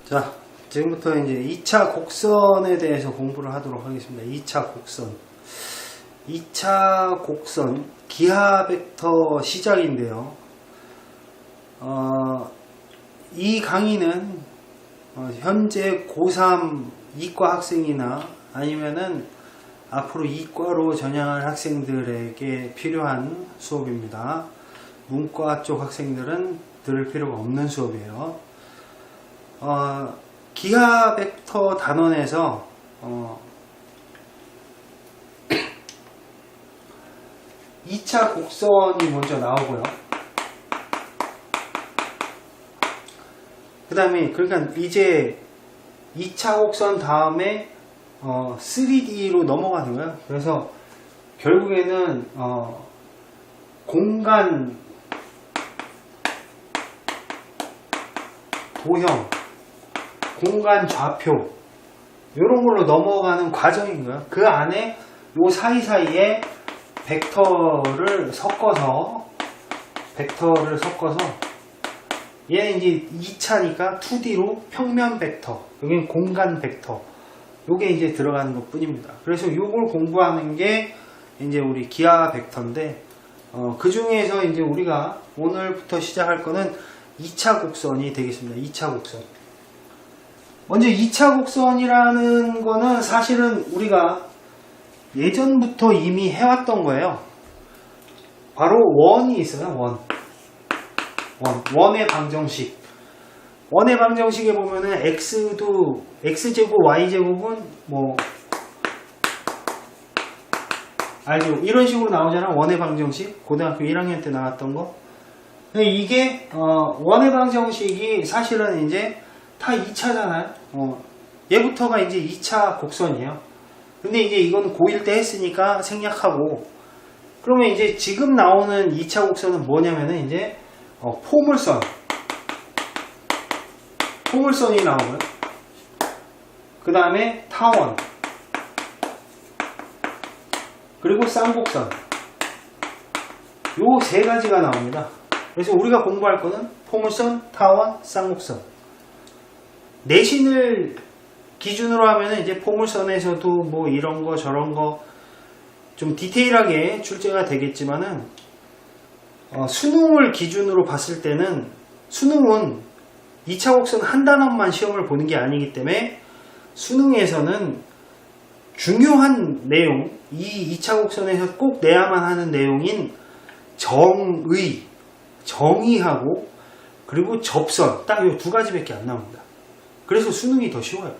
자, 지금부터 이제 2차 곡선에 대해서 공부를 하도록 하겠습니다. 2차 곡선. 2차 곡선, 기하 벡터 시작인데요. 이 강의는 현재 고3 이과 학생이나 아니면은 앞으로 이과로 전향할 학생들에게 필요한 수업입니다. 문과 쪽 학생들은 들을 필요가 없는 수업이에요. 기하 벡터 단원에서 2차 곡선이 먼저 나오고요. 그 다음에 그러니까 이제 2차 곡선 다음에 3D로 넘어가는 거예요. 그래서 결국에는 공간 도형, 공간 좌표 이런 걸로 넘어가는 과정인 거예요. 그 안에 요 사이사이에 벡터를 섞어서 얘는 이제 2차니까 2D로 평면 벡터, 여기는 공간 벡터, 요게 이제 들어가는 것 뿐입니다. 그래서 요걸 공부하는 게 이제 우리 기하 벡터인데, 그 중에서 이제 우리가 오늘부터 시작할 거는 2차 곡선이 되겠습니다. 2차 곡선. 먼저 2차 곡선이라는 거는 사실은 우리가 예전부터 이미 해왔던 거예요. 바로 원이 있어요. 원의 방정식. 원의 방정식에 보면은 x제곱 y제곱은 뭐 알죠? 이런 식으로 나오잖아. 원의 방정식. 고등학교 1학년 때 나왔던 거. 근데 이게 원의 방정식이 사실은 이제 다 2차잖아요. 얘부터가 이제 2차 곡선이에요. 근데 이제 이건 고1 때 했으니까 생략하고, 그러면 이제 지금 나오는 2차 곡선은 뭐냐면은 이제 포물선이 나오고요. 그 다음에 타원, 그리고 쌍곡선, 요 세 가지가 나옵니다. 그래서 우리가 공부할 거는 포물선, 타원, 쌍곡선. 내신을 기준으로 하면은 이제 포물선에서도 뭐 이런 거 저런 거 좀 디테일하게 출제가 되겠지만은, 수능을 기준으로 봤을 때는 수능은 2차 곡선 한 단원만 시험을 보는 게 아니기 때문에 수능에서는 중요한 내용, 이 2차 곡선에서 꼭 내야만 하는 내용인 정의하고 그리고 접선, 딱 이 두 가지밖에 안 나옵니다. 그래서 수능이 더 쉬워요.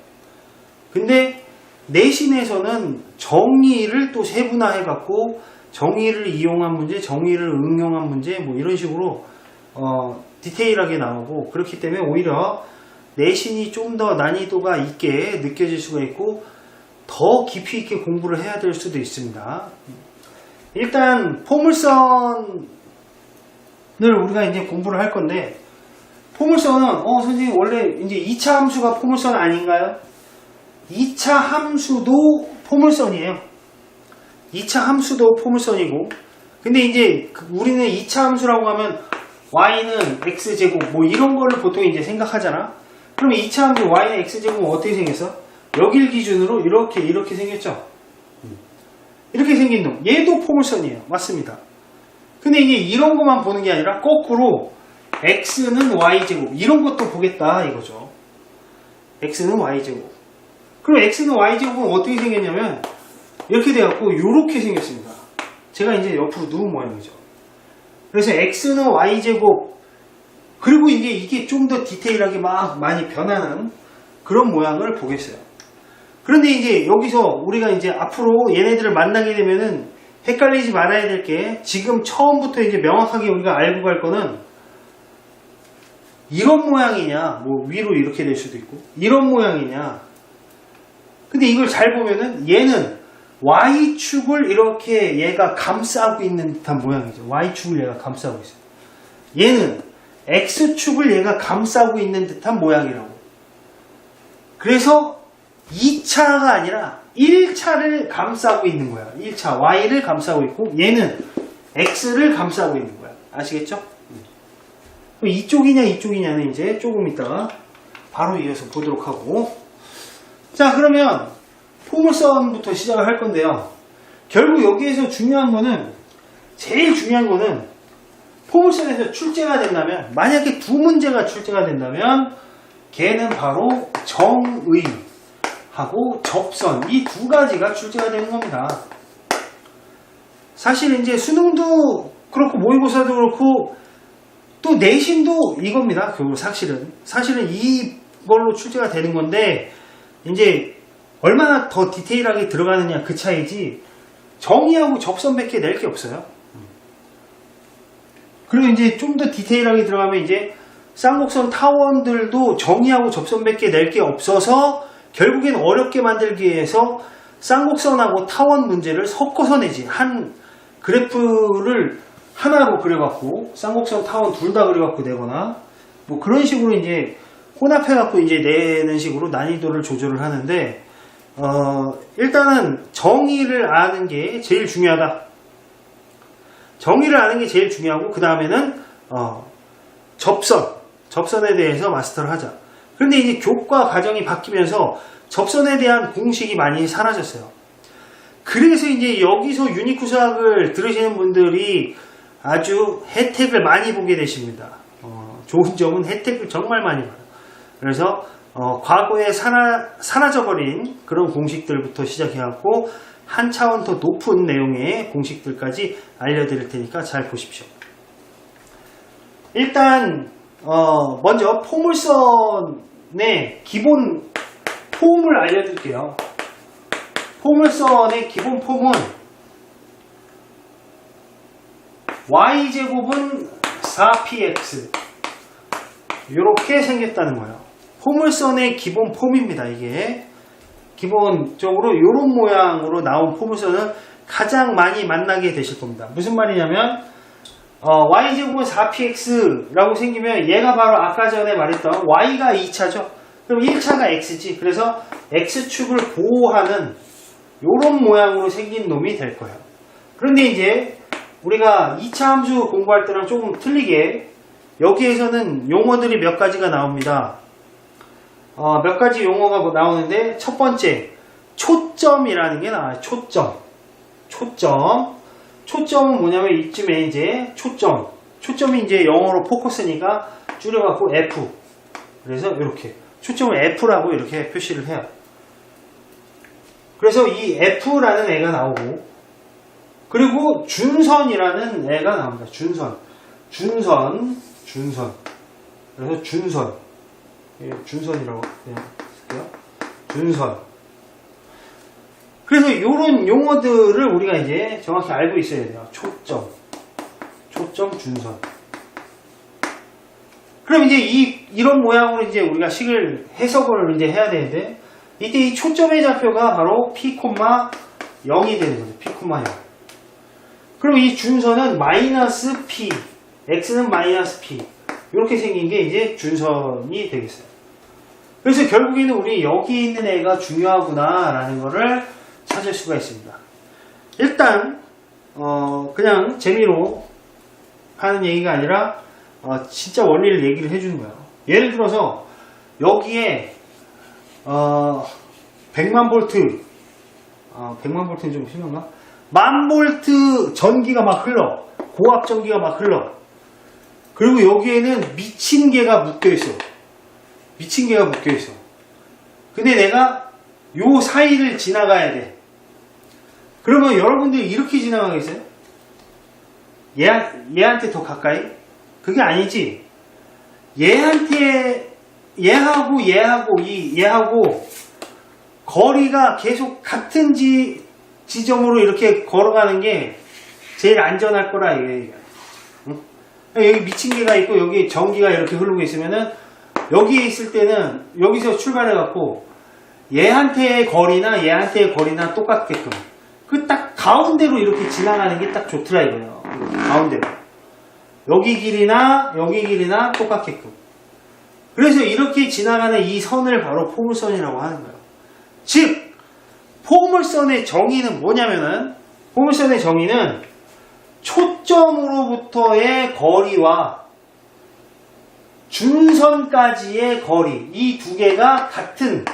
근데 내신에서는 정의를 또 세분화해 갖고 정의를 이용한 문제, 정의를 응용한 문제, 뭐 이런 식으로 디테일하게 나오고, 그렇기 때문에 오히려 내신이 좀 더 난이도가 있게 느껴질 수가 있고 더 깊이 있게 공부를 해야 될 수도 있습니다. 일단 포물선을 우리가 이제 공부를 할 건데, 포물선은 선생님 원래 이제 2차 함수가 포물선 아닌가요? 2차 함수도 포물선이에요. 2차 함수도 포물선이고, 근데 이제 우리는 2차 함수라고 하면 y는 x제곱 뭐 이런 거를 보통 이제 생각하잖아. 그러면 2차 함수 y는 x제곱은 어떻게 생겼어? 여길 기준으로 이렇게 생겼죠. 이렇게 생긴 놈, 얘도 포물선이에요. 맞습니다. 근데 이게 이런 것만 보는 게 아니라 거꾸로 x는 y제곱 이런 것도 보겠다 이거죠. x는 y제곱. 그럼 x는 y제곱은 어떻게 생겼냐면 이렇게 돼갖고 이렇게 생겼습니다. 제가 이제 옆으로 누운 모양이죠. 그래서 x는 y제곱, 그리고 이게 좀 더 디테일하게 막 많이 변하는 그런 모양을 보겠어요. 그런데 이제 여기서 우리가 이제 앞으로 얘네들을 만나게 되면은 헷갈리지 말아야 될 게, 지금 처음부터 이제 명확하게 우리가 알고 갈 거는 이런 모양이냐, 뭐 위로 이렇게 될 수도 있고 이런 모양이냐. 근데 이걸 잘 보면은 얘는 Y축을 이렇게 얘가 감싸고 있는 듯한 모양이죠. Y축을 얘가 감싸고 있어요. 얘는 X축을 얘가 감싸고 있는 듯한 모양이라고. 그래서 2차가 아니라 1차를 감싸고 있는 거야. 1차 Y를 감싸고 있고 얘는 X를 감싸고 있는 거야. 아시겠죠? 이쪽이냐는 이제 조금 이따가 바로 이어서 보도록 하고, 자, 그러면 포물선부터 시작을 할 건데요. 결국 여기에서 제일 중요한 거는 포물선에서 출제가 된다면, 만약에 두 문제가 출제가 된다면 걔는 바로 정의하고 접선, 이 두 가지가 출제가 되는 겁니다. 사실 이제 수능도 그렇고 모의고사도 그렇고 또 내신도 이겁니다. 결국 사실은 이걸로 출제가 되는 건데, 이제 얼마나 더 디테일하게 들어가느냐 그 차이지, 정의하고 접선밖에 낼 게 없어요. 그리고 이제 좀 더 디테일하게 들어가면 이제 쌍곡선 타원들도 정의하고 접선밖에 낼 게 없어서 결국엔 어렵게 만들기 위해서 쌍곡선하고 타원 문제를 섞어서 내지. 한 그래프를 하나로 그려갖고 쌍곡선 타원 둘 다 그려갖고 내거나 뭐 그런 식으로 이제 혼합해갖고 이제 내는 식으로 난이도를 조절을 하는데, 일단은 정의를 아는 게 제일 중요하다. 정의를 아는 게 제일 중요하고, 그 다음에는 접선에 대해서 마스터를 하자. 그런데 이제 교과 과정이 바뀌면서 접선에 대한 공식이 많이 사라졌어요. 그래서 이제 여기서 유니크 수학을 들으시는 분들이 아주 혜택을 많이 보게 되십니다. 좋은 점은 혜택을 정말 많이 받아요. 그래서 과거에 사라져버린 그런 공식들부터 시작해갖고 한 차원 더 높은 내용의 공식들까지 알려드릴 테니까 잘 보십시오. 일단 먼저 포물선의 기본 폼을 알려드릴게요. 포물선의 기본 폼은 y제곱은 4px 이렇게 생겼다는 거예요. 포물선의 기본 폼입니다. 이게 기본적으로 이런 모양으로 나온 포물선은 가장 많이 만나게 되실 겁니다. 무슨 말이냐면 y제곱은 4px라고 생기면 얘가 바로 아까 전에 말했던 y가 2차죠. 그럼 1차가 x지. 그래서 x축을 보호하는 이런 모양으로 생긴 놈이 될 거예요. 그런데 이제 우리가 2차 함수 공부할 때랑 조금 틀리게 여기에서는 용어들이 몇 가지가 나옵니다. 몇 가지 용어가 나오는데, 첫 번째 초점이라는 게 나와요. 초점은 뭐냐면 이쯤에 이제 초점이 이제 영어로 포커스니까 줄여갖고 F. 그래서 이렇게 초점을 F라고 이렇게 표시를 해요. 그래서 이 F라는 애가 나오고, 그리고 준선이라는 애가 나옵니다. 준선. 그래서 준선이라고 그냥 쓸게요. 준선. 그래서 이런 용어들을 우리가 이제 정확히 알고 있어야 돼요. 초점, 준선. 그럼 이제 이런 모양으로 이제 우리가 식을 해석을 이제 해야 되는데, 이때 이 초점의 좌표가 바로 p, 0이 되는 거죠. p, 0. 그럼 이 준선은 마이너스 p, x는 마이너스 p. 이렇게 생긴 게 이제 준선이 되겠어요. 그래서 결국에는 우리 여기 있는 애가 중요하구나 라는 거를 찾을 수가 있습니다. 일단 그냥 재미로 하는 얘기가 아니라 진짜 원리를 얘기를 해주는 거예요. 예를 들어서 여기에 100만 볼트 100만 볼트는 좀 심한가? 10,000볼트 전기가 막 흘러. 고압 전기가 막 흘러. 그리고 여기에는 미친 개가 묶여 있어. 근데 내가 요 사이를 지나가야 돼. 그러면 여러분들이 이렇게 지나가겠어요? 얘한테 더 가까이? 그게 아니지. 얘하고 거리가 계속 같은 지점으로 이렇게 걸어가는 게 제일 안전할 거라 이게. 응? 여기 미친 개가 있고 여기 전기가 이렇게 흐르고 있으면은, 여기에 있을 때는 여기서 출발해 갖고 얘한테의 거리나 똑같게끔 그 딱 가운데로 이렇게 지나가는 게 딱 좋더라 이거예요. 가운데로 여기 길이나 똑같게끔. 그래서 이렇게 지나가는 이 선을 바로 포물선이라고 하는 거예요. 즉 포물선의 정의는 뭐냐면은, 포물선의 정의는 초점으로부터의 거리와 준선까지의 거리, 이 두 개가 같은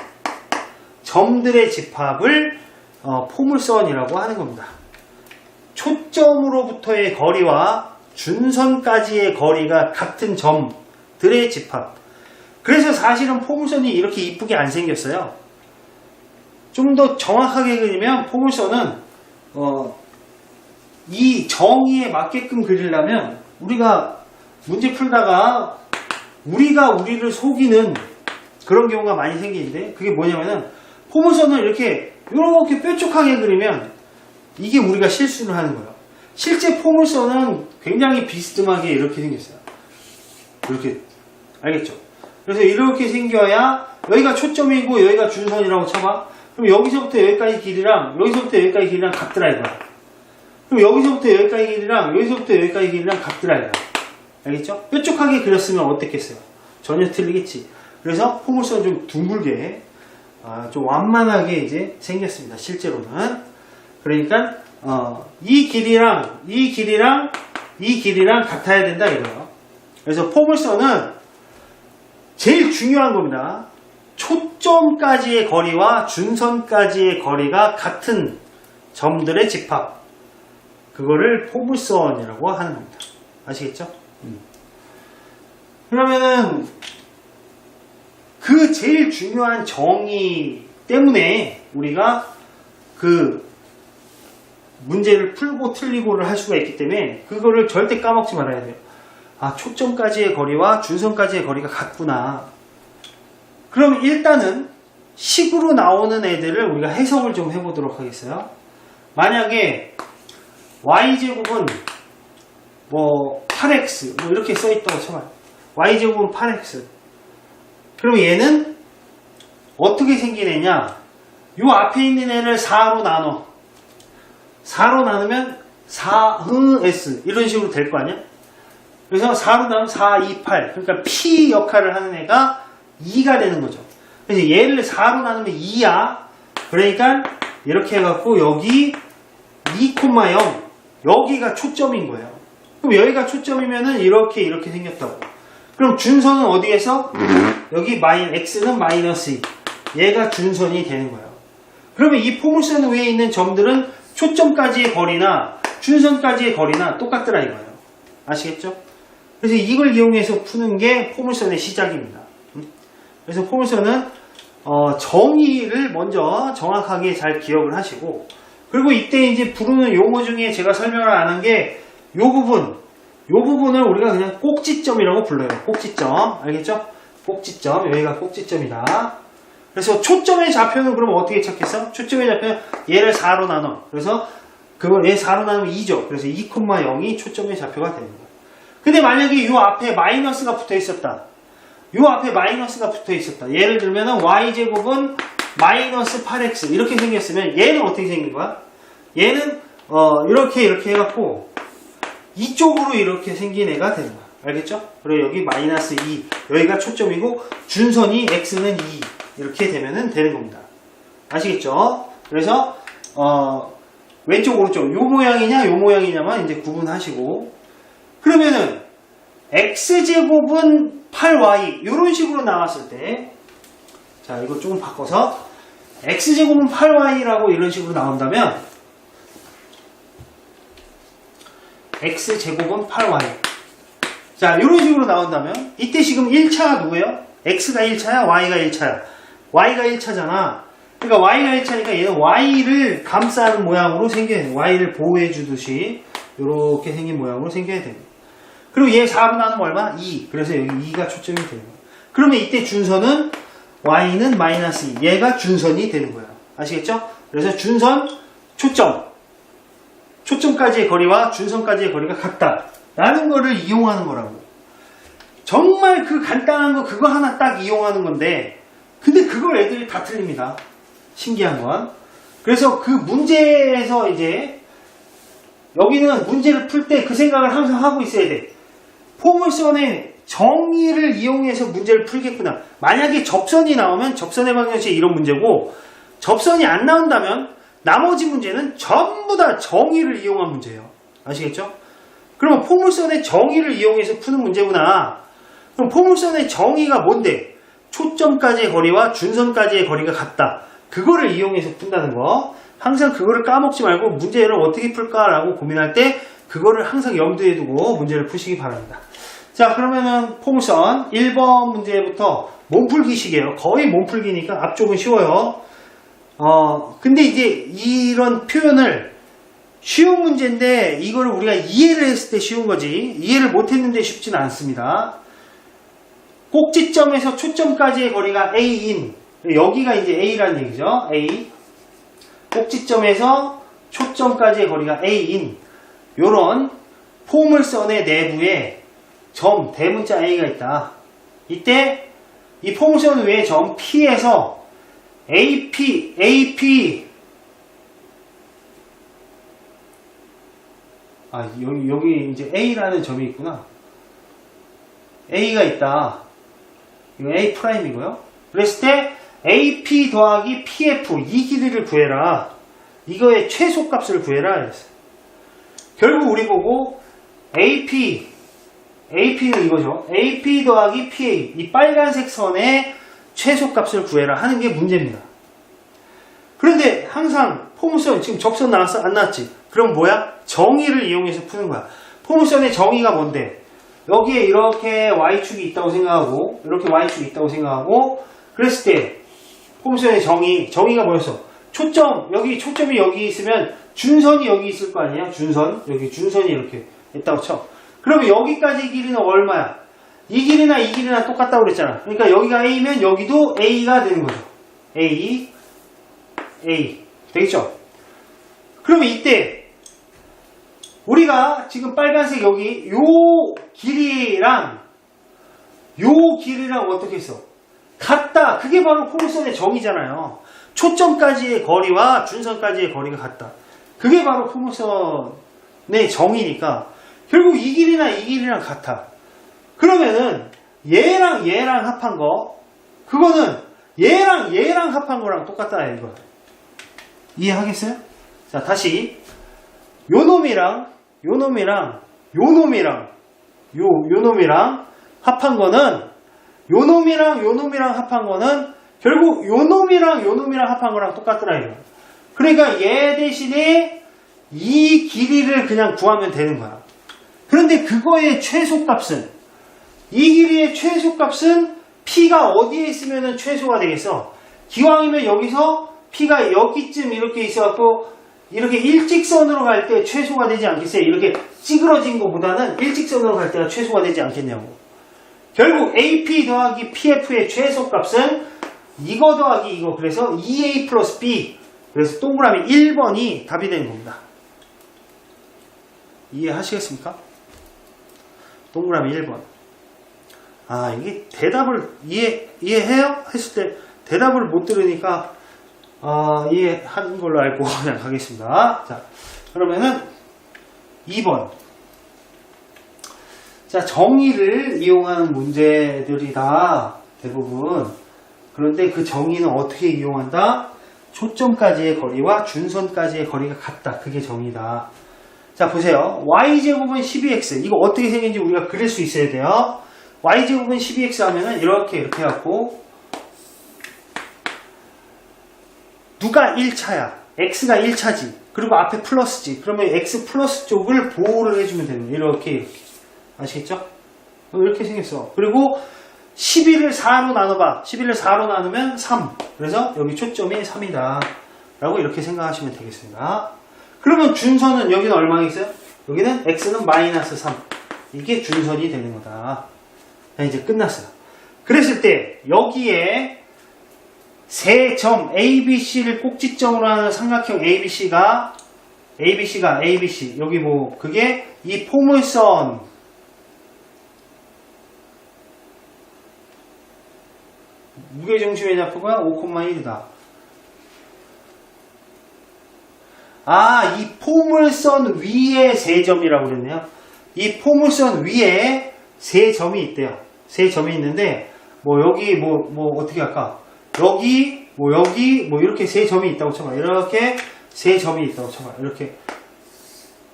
점들의 집합을 포물선이라고 하는 겁니다. 초점으로부터의 거리와 준선까지의 거리가 같은 점들의 집합. 그래서 사실은 포물선이 이렇게 이쁘게 안 생겼어요. 좀 더 정확하게 그리면 포물선은 이 정의에 맞게끔 그리려면 우리가 문제 풀다가 우리가 우리를 속이는 그런 경우가 많이 생기는데, 그게 뭐냐면은 포물선을 이렇게 뾰족하게 그리면 이게 우리가 실수를 하는 거예요. 실제 포물선은 굉장히 비스듬하게 이렇게 생겼어요. 이렇게, 알겠죠? 그래서 이렇게 생겨야 여기가 초점이고 여기가 준선이라고 쳐봐. 그럼 여기서부터 여기까지 길이랑 여기서부터 여기까지 길이랑 같더라 이거야. 그럼 여기서부터 여기까지 길이랑 여기서부터 여기까지 길이랑 같더라 이거야. 알겠죠? 뾰족하게 그렸으면 어땠겠어요? 전혀 틀리겠지. 그래서 포물선 좀 둥글게, 좀 완만하게 이제 생겼습니다. 실제로는. 그러니까 이 길이랑 이 길이랑 이 길이랑 같아야 된다 이거예요. 그래서 포물선은 제일 중요한 겁니다. 초점까지의 거리와 준선까지의 거리가 같은 점들의 집합, 그거를 포물선이라고 하는 겁니다. 아시겠죠? 그러면은 그 제일 중요한 정의 때문에 우리가 그 문제를 풀고 틀리고를 할 수가 있기 때문에 그거를 절대 까먹지 말아야 돼요. 초점까지의 거리와 준선까지의 거리가 같구나. 그럼 일단은 식으로 나오는 애들을 우리가 해석을 좀 해보도록 하겠어요. 만약에 y제곱은 8x 이렇게 써있다고 쳐봐요. y제곱은 8x. 그럼 얘는 어떻게 생긴 애냐? 요 앞에 있는 애를 4로 나눠. 4로 나누면 4s 이런 식으로 될 거 아니야? 그래서 4로 나누면 4, 2, 8. 그러니까 p 역할을 하는 애가 2가 되는 거죠. 그래서 얘를 4로 나누면 2야. 그러니까 이렇게 해갖고 여기 2,0 여기가 초점인 거예요. 그럼 여기가 초점이면은 이렇게 생겼다고. 그럼 준선은 어디에서? 여기 x는 마이너스 2. 얘가 준선이 되는 거예요. 그러면 이 포물선 위에 있는 점들은 초점까지의 거리나 준선까지의 거리나 똑같더라 이거예요. 아시겠죠? 그래서 이걸 이용해서 푸는 게 포물선의 시작입니다. 그래서 포물선은 정의를 먼저 정확하게 잘 기억을 하시고, 그리고 이때 이제 부르는 용어 중에 제가 설명을 안 한 게 요 부분을 우리가 그냥 꼭지점이라고 불러요. 꼭지점. 알겠죠? 꼭지점. 여기가 꼭지점이다. 그래서 초점의 좌표는 그럼 어떻게 찾겠어? 초점의 좌표는 얘를 4로 나눠. 그래서 그걸 얘 4로 나누면 2죠. 그래서 2,0이 초점의 좌표가 되는 거예요. 근데 만약에 요 앞에 마이너스가 붙어 있었다. 요 앞에 마이너스가 붙어 있었다. 예를 들면은 y제곱은 마이너스 8x 이렇게 생겼으면 얘는 어떻게 생긴 거야? 얘는 이렇게 해갖고 이쪽으로 이렇게 생긴 애가 되는 거야. 알겠죠? 그리고 여기 마이너스 2 여기가 초점이고 준선이 x는 2 이렇게 되면은 되는 겁니다. 아시겠죠? 그래서 왼쪽 오른쪽 요 모양이냐 요 모양이냐만 이제 구분하시고, 그러면은 x제곱은 8y 이런 식으로 나왔을 때, 자 이거 조금 바꿔서 x제곱은 8y라고 이런 식으로 나온다면 x제곱은 8y, 자 이런 식으로 나온다면 이때 지금 1차 누구예요? x가 1차야 y가 1차야? y가 1차잖아. 그러니까 y가 1차니까 얘는 y를 감싸는 모양으로 생겨야 돼. y를 보호해 주듯이 이렇게 생긴 모양으로 생겨야 됩니다. 그리고 얘 4로 나누면 얼마? 2. 그래서 여기 2가 초점이 되는 거예요. 그러면 이때 준선은 y는 마이너스 2. 얘가 준선이 되는 거예요. 아시겠죠? 그래서 준선, 초점까지의 거리와 준선까지의 거리가 같다 라는 거를 이용하는 거라고. 정말 그 간단한 거 그거 하나 딱 이용하는 건데, 근데 그걸 애들이 다 틀립니다. 신기한 건. 그래서 그 문제에서 이제 여기는 문제를 풀 때 그 생각을 항상 하고 있어야 돼. 포물선의 정의를 이용해서 문제를 풀겠구나. 만약에 접선이 나오면 접선의 방정식이 이런 문제고, 접선이 안 나온다면 나머지 문제는 전부 다 정의를 이용한 문제예요. 아시겠죠? 그러면 포물선의 정의를 이용해서 푸는 문제구나. 그럼 포물선의 정의가 뭔데? 초점까지의 거리와 준선까지의 거리가 같다. 그거를 이용해서 푼다는 거. 항상 그거를 까먹지 말고 문제를 어떻게 풀까라고 고민할 때 그거를 항상 염두에 두고 문제를 푸시기 바랍니다. 자, 그러면은 포물선 1번 문제부터 몸풀기식이에요. 거의 몸풀기니까 앞쪽은 쉬워요. 근데 이제 이런 표현을 쉬운 문제인데 이거를 우리가 이해를 했을 때 쉬운 거지 이해를 못했는데 쉽지는 않습니다. 꼭지점에서 초점까지의 거리가 A인, 여기가 이제 A라는 얘기죠. A. 꼭지점에서 초점까지의 거리가 A인 요런 포물선의 내부에 점 대문자 A가 있다. 이때 이 포물선 위에 점 P에서 AP 여기 이제 A라는 점이 있구나. A가 있다. 이거 A'이고요. 그랬을 때 AP 더하기 PF 이 길이를 구해라. 이거의 최소값을 구해라. 이랬어요. 결국 우리 보고 AP는 이거죠. AP 더하기 PA 이 빨간색 선의 최소값을 구해라 하는 게 문제입니다. 그런데 항상 포물선 지금 접선 나왔어? 안 나왔지? 그럼 뭐야? 정의를 이용해서 푸는 거야. 포물선의 정의가 뭔데? 여기에 이렇게 Y축이 있다고 생각하고 이렇게 Y축이 있다고 생각하고 그랬을 때 포물선의 정의가 뭐였어? 초점이 여기 있으면 준선이 여기 있을 거 아니에요? 여기 준선이 이렇게 있다고 쳐. 그러면 여기까지 길이는 얼마야? 이 길이나 이 길이나 똑같다고 그랬잖아. 그러니까 여기가 A면 여기도 A가 되는 거죠. A 되겠죠? 그러면 이때 우리가 지금 빨간색 여기 요 길이랑 어떻게 했어? 같다. 그게 바로 포물선의 정의잖아요. 초점까지의 거리와 준선까지의 거리가 같다. 그게 바로 포물선의 정의니까 결국 이 길이나 이 길이랑 같아. 그러면은 얘랑 합한 거 그거는 얘랑 합한 거랑 똑같다 이거. 이해하겠어요? 자, 다시 요 놈이랑 합한 거는 요 놈이랑 합한 거는 결국 요 놈이랑 합한 거랑 똑같더라 이거. 그러니까 얘 대신에 이 길이를 그냥 구하면 되는 거야. 그런데 그거의 최소값은 이 길이의 최소값은 P가 어디에 있으면 최소가 되겠어? 기왕이면 여기서 P가 여기쯤 이렇게 있어갖고 이렇게 일직선으로 갈 때 최소가 되지 않겠어요? 이렇게 찌그러진 것보다는 일직선으로 갈 때가 최소가 되지 않겠냐고. 결국 AP 더하기 PF의 최소값은 이거 더하기 이거. 그래서 2A 플러스 B. 그래서 동그라미 1번이 답이 되는 겁니다. 이해하시겠습니까? 동그라미 1번. 이게 대답을 이해해요? 했을 때 대답을 못 들으니까 이해한 걸로 알고 그냥 가겠습니다. 자, 그러면은 2번. 자, 정의를 이용하는 문제들이다. 대부분. 그런데 그 정의는 어떻게 이용한다? 초점까지의 거리와 준선까지의 거리가 같다. 그게 정의다. 자, 보세요. y제곱은 12x. 이거 어떻게 생긴지 우리가 그릴 수 있어야 돼요. y제곱은 12x 하면은 이렇게 해갖고 누가 1차야? x가 1차지. 그리고 앞에 플러스지. 그러면 x 플러스 쪽을 보호를 해주면 되는 거예요. 이렇게. 아시겠죠? 이렇게 생겼어. 그리고 11을 4로 나눠봐. 11을 4로 나누면 3. 그래서 여기 초점이 3이다. 라고 이렇게 생각하시면 되겠습니다. 그러면 준선은 여기는 얼마나 있어요? 여기는 x는 마이너스 3. 이게 준선이 되는 거다. 자, 이제 끝났어요. 그랬을 때 여기에 세 점 ABC를 꼭지점으로 하는 삼각형 ABC가 여기 뭐 그게 이 포물선 무게중심의 좌표가 5,1이다. 이 포물선 위에 세 점이라고 그랬네요. 이 포물선 위에 세 점이 있대요. 세 점이 있는데 뭐 여기 뭐 어떻게 할까? 여기 이렇게 세 점이 있다고 쳐봐. 이렇게 세 점이 있다고 쳐봐. 이렇게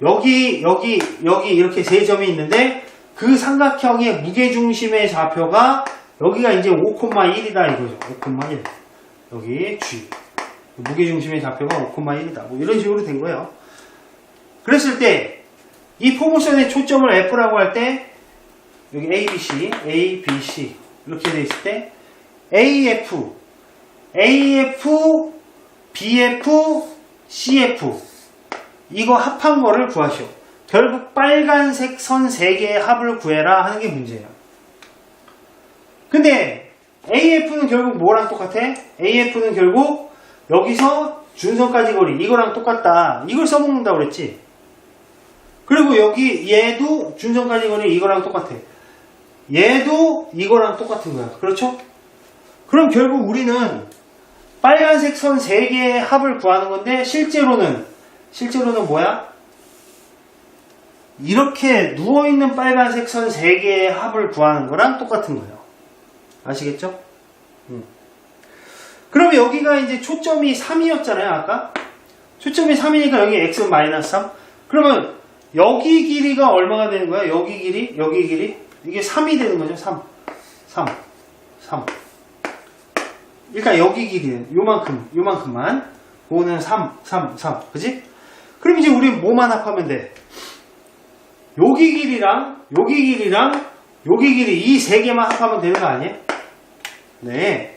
여기 이렇게 세 점이 있는데 그 삼각형의 무게중심의 좌표가 여기가 이제 5,1이다 이거죠. 5,1. 여기 G. 무게중심의 좌표가 5,1이다. 뭐 이런 식으로 된 거예요. 그랬을 때 이 포물선의 초점을 F라고 할 때 여기 ABC, ABC 이렇게 돼 있을 때 AF, BF, CF 이거 합한 거를 구하시오. 결국 빨간색 선 3개의 합을 구해라 하는 게 문제예요. 근데 AF는 결국 뭐랑 똑같아? AF는 결국 여기서 준선까지 거리 이거랑 똑같다. 이걸 써먹는다고 그랬지. 그리고 여기 얘도 준선까지 거리 이거랑 똑같아. 얘도 이거랑 똑같은 거야. 그렇죠? 그럼 결국 우리는 빨간색 선 3개의 합을 구하는 건데 실제로는 뭐야? 이렇게 누워있는 빨간색 선 3개의 합을 구하는 거랑 똑같은 거예요. 아시겠죠? 그럼 여기가 이제 초점이 3이었잖아요, 아까? 초점이 3이니까 여기 x는 -3. 그러면 여기 길이가 얼마가 되는 거야? 여기 길이? 이게 3이 되는 거죠, 3. 일단 여기 길이는 요만큼만. 요거는 3. 그지? 그럼 이제 우리 뭐만 합하면 돼? 여기 길이랑 여기 길이 이 3개만 합하면 되는 거 아니에요? 네.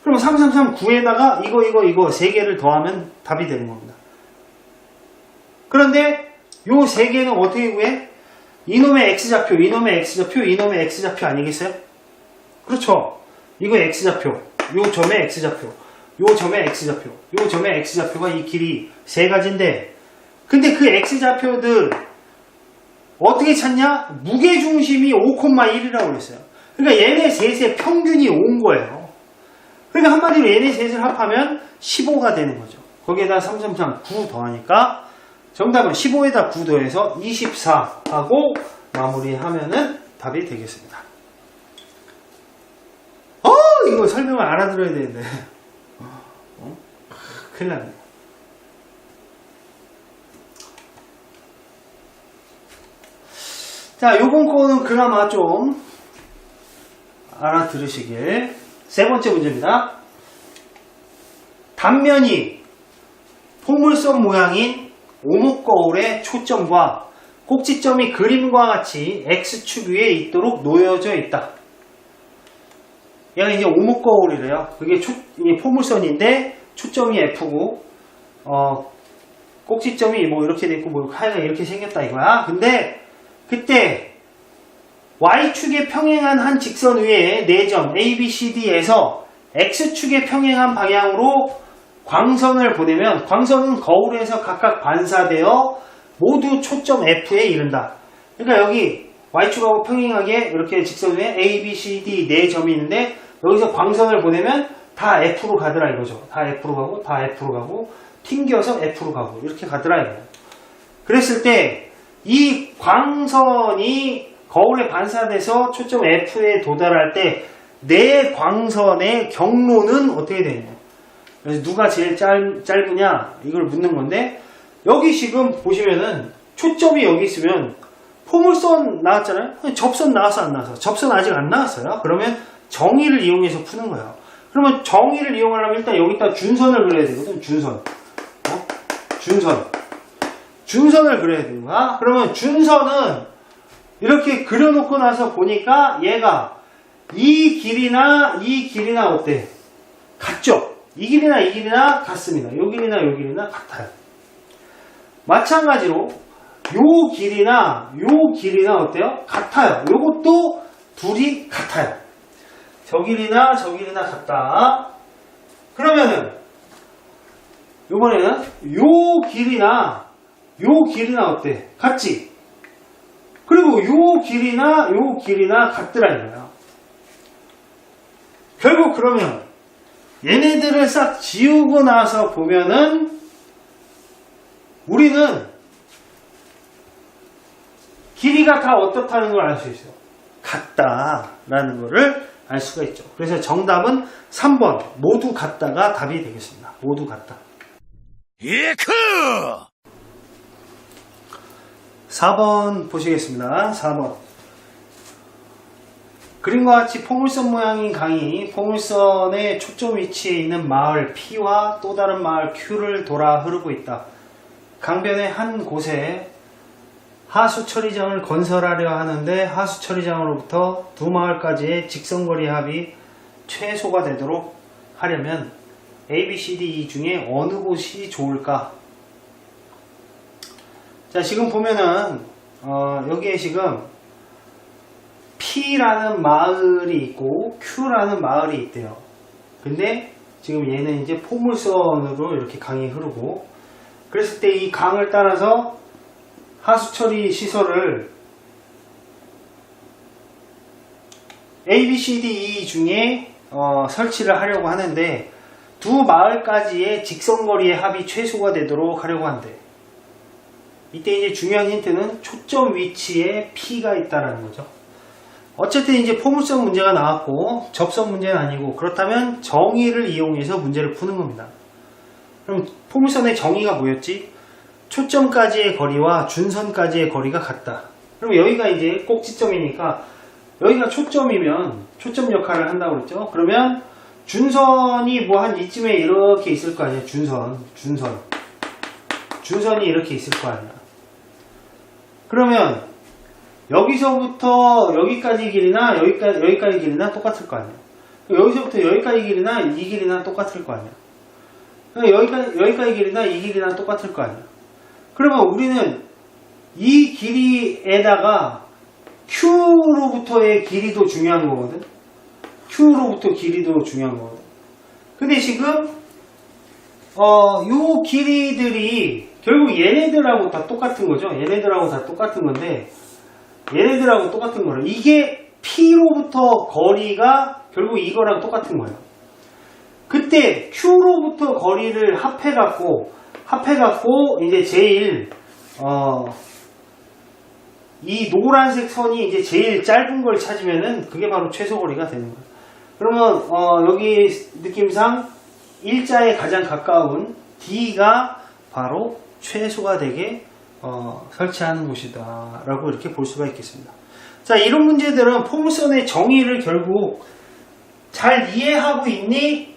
그럼 9에다가 이거 3개를 더하면 답이 되는 겁니다. 그런데 요 3개는 어떻게 구해? 이놈의 x좌표 아니겠어요? 그렇죠. 이거 x좌표, 요 점의 x좌표, 요 점의 x좌표, 요 점의 x좌표가 이 길이 3가지인데 근데 그 x좌표들 어떻게 찾냐? 무게중심이 5,1이라고 그랬어요. 그러니까 얘네 셋의 평균이 온 거예요. 그러니까 한마디로 얘네 셋을 합하면 15가 되는 거죠. 거기에다 9 더하니까 정답은 15에다 9 더해서 24 하고 마무리하면은 답이 되겠습니다. 이거 설명을 알아들어야 되는데. 큰일 났네. 자, 요번 거는 그나마 좀 알아들으시길. 세 번째 문제입니다. 단면이 포물선 모양인 오목거울의 초점과 꼭지점이 그림과 같이 X축 위에 있도록 놓여져 있다. 얘가 이제 오목거울이래요. 그게 이게 포물선인데 초점이 F고 꼭지점이 뭐 이렇게 돼 있고 뭐 하여간 이렇게 생겼다 이거야. 근데 그때 Y축에 평행한 한 직선 위에 4점 ABCD에서 X축에 평행한 방향으로 광선을 보내면 광선은 거울에서 각각 반사되어 모두 초점 F에 이른다. 그러니까 여기 Y축하고 평행하게 이렇게 직선 위에 ABCD 4점이 있는데 여기서 광선을 보내면 다 F로 가더라 이거죠. 다 F로 가고 튕겨서 F로 가고 이렇게 가더라 이거예요. 그랬을 때 이 광선이 거울에 반사돼서 초점 F에 도달할 때 내 광선의 경로는 어떻게 되냐. 그래서 누가 제일 짧으냐 이걸 묻는 건데 여기 지금 보시면은 초점이 여기 있으면 포물선 나왔잖아요. 접선 나왔어 안 나왔어? 접선 아직 안 나왔어요. 그러면 정의를 이용해서 푸는 거예요. 그러면 정의를 이용하려면 일단 여기다 준선을 그려야 되거든. 준선을 그려야 되는 거야. 그러면 준선은 이렇게 그려놓고 나서 보니까 얘가 이 길이나 어때? 같죠? 이 길이나 같습니다. 요 길이나 같아요. 마찬가지로 요 길이나 어때요? 같아요. 요것도 둘이 같아요. 저 길이나 같다. 그러면은 요번에는 요 길이나 어때? 같지? 그리고 요 길이나 같더라 이거야. 결국 그러면 얘네들을 싹 지우고 나서 보면은 우리는 길이가 다 어떻다는 걸 알 수 있어요. 같다라는 거를 알 수가 있죠. 그래서 정답은 3번 모두 같다가 답이 되겠습니다. 모두 같다. 예크! 4번 보시겠습니다. 4번 그림과 같이 포물선 모양인 강이 포물선의 초점 위치에 있는 마을 P와 또 다른 마을 Q를 돌아 흐르고 있다. 강변의 한 곳에 하수 처리장을 건설하려 하는데 하수 처리장으로부터 두 마을까지의 직선거리 합이 최소가 되도록 하려면 A, B, C, D, E 중에 어느 곳이 좋을까? 자, 지금 보면은 여기에 지금 P라는 마을이 있고 Q라는 마을이 있대요. 근데 지금 얘는 이제 포물선으로 이렇게 강이 흐르고, 그랬을 때 이 강을 따라서 하수처리 시설을 A, B, C, D, E 중에 설치를 하려고 하는데 두 마을까지의 직선거리의 합이 최소가 되도록 하려고 한대. 이때 이제 중요한 힌트는 초점 위치에 P가 있다라는 거죠. 어쨌든 이제 포물선 문제가 나왔고 접선 문제는 아니고, 그렇다면 정의를 이용해서 문제를 푸는 겁니다. 그럼 포물선의 정의가 뭐였지? 초점까지의 거리와 준선까지의 거리가 같다. 그럼 여기가 이제 꼭지점이니까 여기가 초점이면 초점 역할을 한다고 그랬죠. 그러면 준선이 뭐 한 이쯤에 이렇게 있을 거 아니야. 준선이 이렇게 있을 거 아니야. 그러면 여기서부터 여기까지 길이나 여기까지 길이나 똑같을 거 아니야. 여기서부터 여기까지 길이나 이 길이나 똑같을 거 아니야. 여기까지 길이나 이 길이나 똑같을 거 아니야. 그러면 우리는 이 길이에다가 Q로부터의 길이도 중요한 거거든. Q로부터 길이도 중요한 거거든. 근데 지금 요 길이들이 결국 얘네들하고 다 똑같은 거죠. 얘네들하고 다 똑같은 건데, 얘네들하고 똑같은 거는 이게 P로부터 거리가 결국 이거랑 똑같은 거예요. 그때 Q로부터 거리를 합해갖고 이제 제일 이 노란색 선이 이제 제일 짧은 걸 찾으면은 그게 바로 최소거리가 되는 거예요. 그러면 여기 느낌상 일자에 가장 가까운 D가 바로 최소가 되게 설치하는 곳이다 라고 이렇게 볼 수가 있겠습니다. 자, 이런 문제들은 포물선의 정의를 결국 잘 이해하고 있니?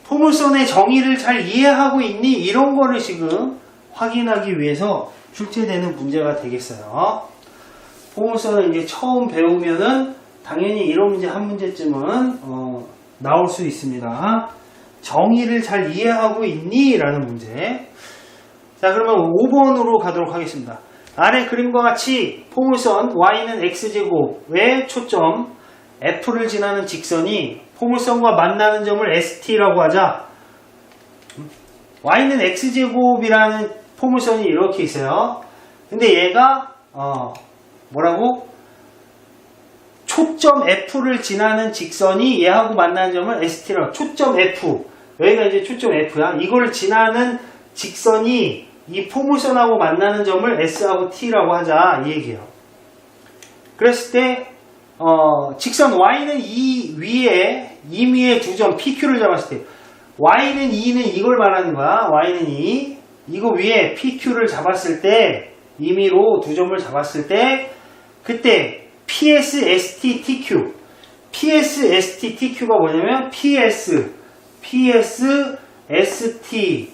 포물선의 정의를 잘 이해하고 있니? 이런 거를 지금 확인하기 위해서 출제되는 문제가 되겠어요. 포물선을 이제 처음 배우면은 당연히 이런 문제 한 문제쯤은 나올 수 있습니다. 정의를 잘 이해하고 있니? 라는 문제. 자, 그러면 5번으로 가도록 하겠습니다. 아래 그림과 같이 포물선 y는 x제곱의 초점 f를 지나는 직선이 포물선과 만나는 점을 st라고 하자. y는 x제곱이라는 포물선이 이렇게 있어요. 근데 얘가 뭐라고? 초점 F를 지나는 직선이 얘하고 만나는 점을 ST라고. 초점 F. 여기가 이제 초점 F야. 이걸 지나는 직선이 이 포물선하고 만나는 점을 S하고 T라고 하자. 이 얘기예요. 그랬을 때 직선 Y는 이 위에 임의의 두 점 PQ를 잡았을 때, Y는 2는 이걸 말하는 거야. Y는 2. 이거 위에 PQ를 잡았을 때, 임의로 두 점을 잡았을 때, 그때 PS, ST, TQ. PS, ST, TQ가 뭐냐면 PS, ST,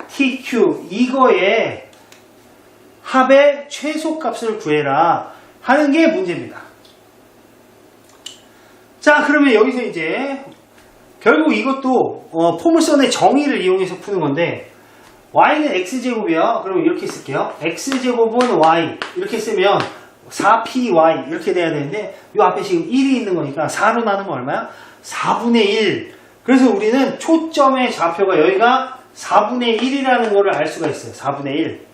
TQ. 이거의 합의 최소값을 구해라 하는 게 문제입니다. 자, 그러면 여기서 이제 결국 이것도 포물선의 정의를 이용해서 푸는 건데, y는 x제곱이요. 그럼 이렇게 쓸게요. x제곱은 y 이렇게 쓰면 4py 이렇게 돼야 되는데, 이 앞에 지금 1이 있는 거니까 4로 나누면 얼마야? 4분의 1. 그래서 우리는 초점의 좌표가 여기가 4분의 1이라는 거를 알 수가 있어요. 4분의 1.